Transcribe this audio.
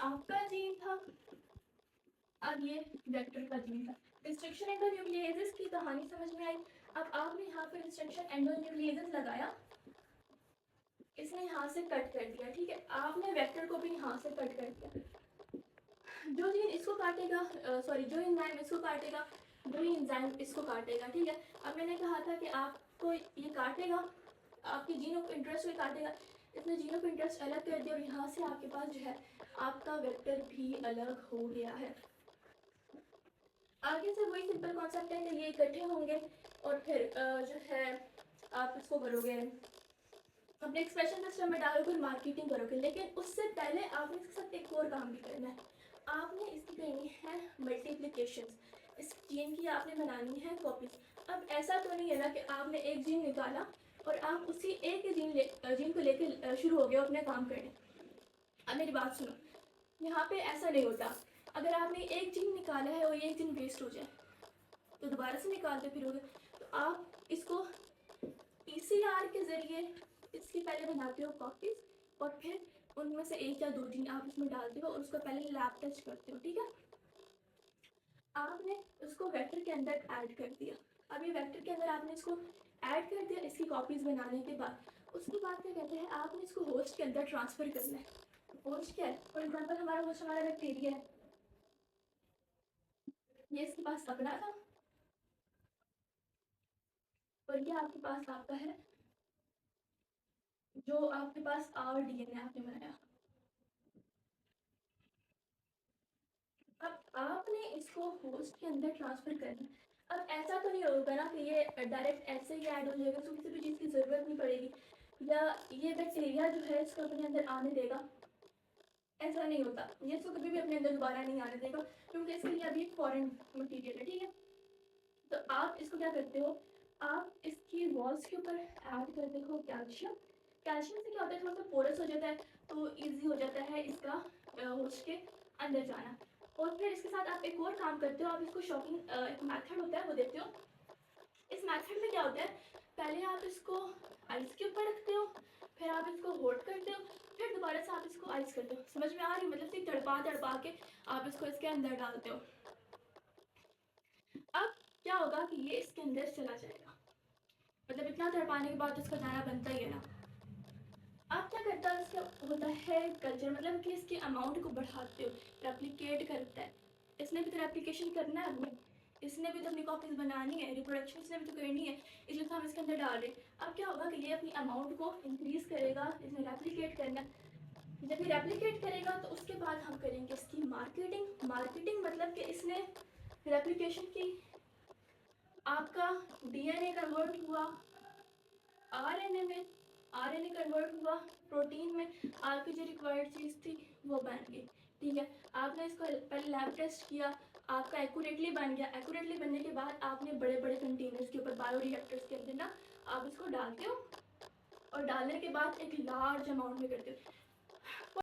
आपका जीन था, अब ये वेक्टर का जीन था। रिस्ट्रिक्शन एंडोन्यूक्लियोसिस की कहानी समझ में आई। अब आपने यहाँ पे रिस्ट्रिक्शन एंडोन्यूक्लियोसिस लगाया, इसने यहाँ से कट कर दिया, ठीक है। आपने वेक्टर को भी यहाँ से कट कर दिया। जो जीन इसको काटेगा, सॉरी जो एंजाइम इसको काटेगा, वही एंजाइम इसको काटेगा, ठीक है। अब मैंने कहा था कि आपको ये काटेगा, आपके जीन ऑफ इंटरेस्ट को काटेगा, इसने जीन ऑफ इंटरेस्ट अलग कर दिया और यहाँ से आपके पास जो है आपका वेक्टर भी अलग हो गया है। आगे से वही सिंपल कॉन्सेप्ट है कि ये इकट्ठे होंगे और फिर जो है आप इसको करोगे, अपने एक्सप्रेशन सिस्टम में डालोगे, मार्केटिंग करोगे। लेकिन उससे पहले आपने इसके साथ एक और काम भी करना है। आपने इसकी करनी है मल्टीप्लिकेशन, इस जीन की आपने बनानी है कॉपीज। अब ऐसा तो नहीं है ना कि आपने एक जीन निकाला और आप उसी एक ही जीन को लेकर शुरू हो गए अपने काम करने। अब मेरी बात सुनो, यहाँ पे ऐसा नहीं होता। अगर आपने एक जीन निकाला है और एक जीन वेस्ट हो जाए तो दोबारा से निकालते फिरोगे। तो आप इसको PCR के ज़रिए इसकी पहले बनाते हो कॉपीज और फिर उनमें से एक या दो जीन आप इसमें डालते हो और उसको पहले लैब टेस्ट करते हो, ठीक है। आपने उसको वेक्टर के अंदर ऐड कर दिया। अब ये वेक्टर के अंदर आपने इसको ऐड कर दिया इसकी कॉपीज बनाने के बाद। उसके बाद क्या कहते हैं, आपने इसको होस्ट के अंदर ट्रांसफर करना है। होस्ट क्या है? फॉर एग्जाम्पल हमारा होस्ट हमारा बैक्टीरिया है, ये इसके पास अपना था और ये आपके पास आपका है जो आपके पास RDNA आपने बनाया। अब आपने इसको होस्ट के अंदर ट्रांसफर करना। अब ऐसा तो नहीं होगा ना कि ये डायरेक्ट ऐसे ही ऐड हो जाएगा, तो किसी भी चीज़ की ज़रूरत नहीं पड़ेगी या ये बैक्टीरिया जो है इसको अपने अंदर आने देगा, ऐसा नहीं होता। ये इसको कभी भी अपने अंदर दोबारा नहीं आने देगा क्योंकि इसके लिए अभी फॉरेन मटीरियल है, ठीक है। तो आप इसको क्या करते हो, आप इसकी वॉल्स के ऊपर ऐड कर देखो कैल्शियम। कैल्शियम से क्या होता है, थोड़ा सा पोरस हो जाता है तो ईजी हो जाता है इसका होस्ट के अंदर जाना। और फिर इसके साथ आप एक और काम करते हो, आप इसको शॉकिंग एक मेथड होता है वो देते हो। इस मेथड में क्या होता है, पहले आप इसको आइस के ऊपर रखते हो, फिर आप इसको होल्ड करते हो, फिर दोबारा से आप इसको आइस करते हो। समझ में आ रही है? मतलब सिर्फ तड़पा तड़पा के आप इसको इसके अंदर डालते हो। अब क्या होगा कि ये इसके अंदर चला जाएगा, मतलब इतना तड़पाने के बाद इसका दाना बनता ही है ना। अब क्या करता है, इसका होता है कल्चर, मतलब कि इसके अमाउंट को बढ़ाते हो, रेप्लिकेट करता है। इसने भी तो रेप्लिकेशन करना है अपनी, इसने भी तो अपनी कॉपीज बनानी है, रिप्रोडक्शन इसने भी तो करनी है, इसलिए तो हम इसके अंदर डाल रहे हैं। अब क्या होगा कि ये अपनी अमाउंट को इंक्रीज करेगा, इसने रेप्लिकेट करना। जब ये रेप्लिकेट करेगा तो उसके बाद हम करेंगे इसकी मार्केटिंग। मार्केटिंग मतलब कि इसने रेप्लिकेशन की, आपका DNA कन्वर्ट हुआ RNA में, RNA कन्वर्ट हुआ प्रोटीन में, आपकी जो रिक्वायर्ड चीज़ थी वो बन गई, ठीक है। आपने इसको पहले लैब टेस्ट किया, आपका एक्यूरेटली बन गया। एक्यूरेटली बनने के बाद आपने बड़े बड़े कंटेनर्स के ऊपर, बायोरिएक्टर्स के अंदर ना आप इसको डालते हो और डालने के बाद एक लार्ज अमाउंट में करते हो।